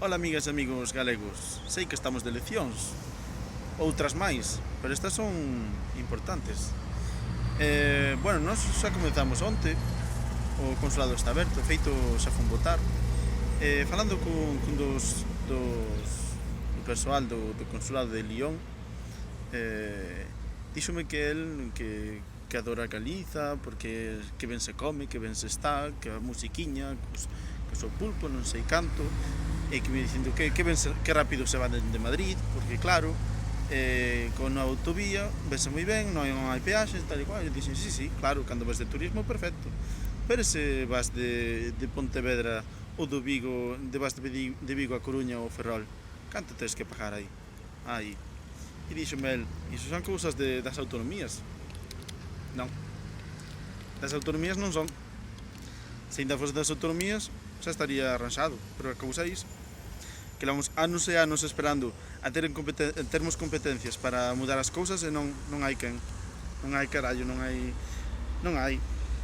Ola amigas e amigos galegos, sei que estamos de eleccións, outras máis, pero estas son importantes. Bueno, nós xa comenzamos onte, o consulado está aberto, feito xa fun votar. Falando cun do persoal do consulado de Lyon, díxome que el que adora Galiza, porque que ben se come, que ben se está, que a musiquiña, que o seu pulpo, non sei canto, e que me dicindo que rápido se va de Madrid, porque claro, con a autovía vese moi ben, non hai peaxes, tal e cual. E dixen, sí, claro, cando vas de turismo, perfecto. Pero se vas de Pontevedra ou do Vigo, de Vigo a Coruña ou Ferrol, canto tens que pagar aí? Aí. E díxome el, iso son cousas das autonomías. Non, das autonomías non son. Se ainda fose das autonomías, xa estaría arranxado, pero a cousa é iso, que levamos anos e anos esperando a termos competencias para mudar as cousas e non hai quen, non hai carallo, non hai,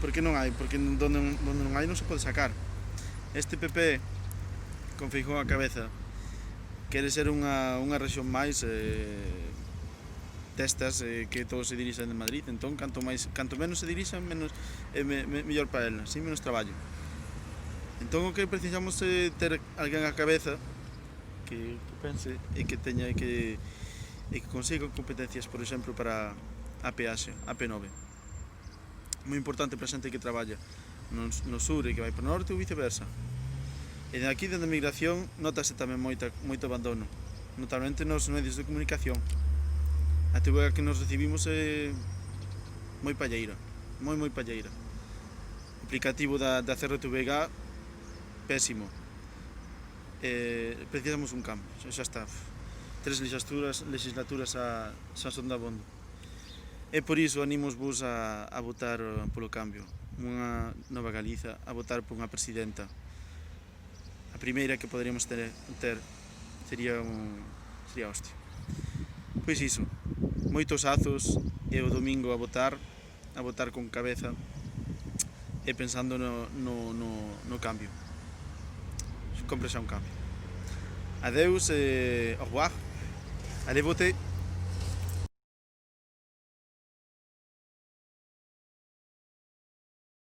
porque non hai, porque donde non hai non se pode sacar. Este PP con Feijóo á cabeza quere ser unha rexión máis destas que todos se dirixen de Madrid, entón canto menos se dirixan, menos mellor para el, así menos traballo. Entón o que precisamos é ter alguén á cabeza que pense e que teña e que consiga competencias, por exemplo, para a peaxe, a P9. Moi importante para a xente que traballa no sur e que vai para o norte ou viceversa. E de aquí, dende a migración, notase tamén moito abandono, notablemente nos medios de comunicación. A TV que nos recibimos é moi palleira, moi palleira. O aplicativo da CRTVG, pésimo. Precisamos un cambio, xa está. 3 legislaturas xa son dabondo. E por iso animos-vos a votar polo cambio, unha nova Galiza, a votar por unha presidenta. A primeira que poderíamos ter sería hostia. Pois iso, moitos azos e o domingo a votar con cabeza e pensando no cambio. Compre xa un cambio. Adeus e au revoir. Allez voter.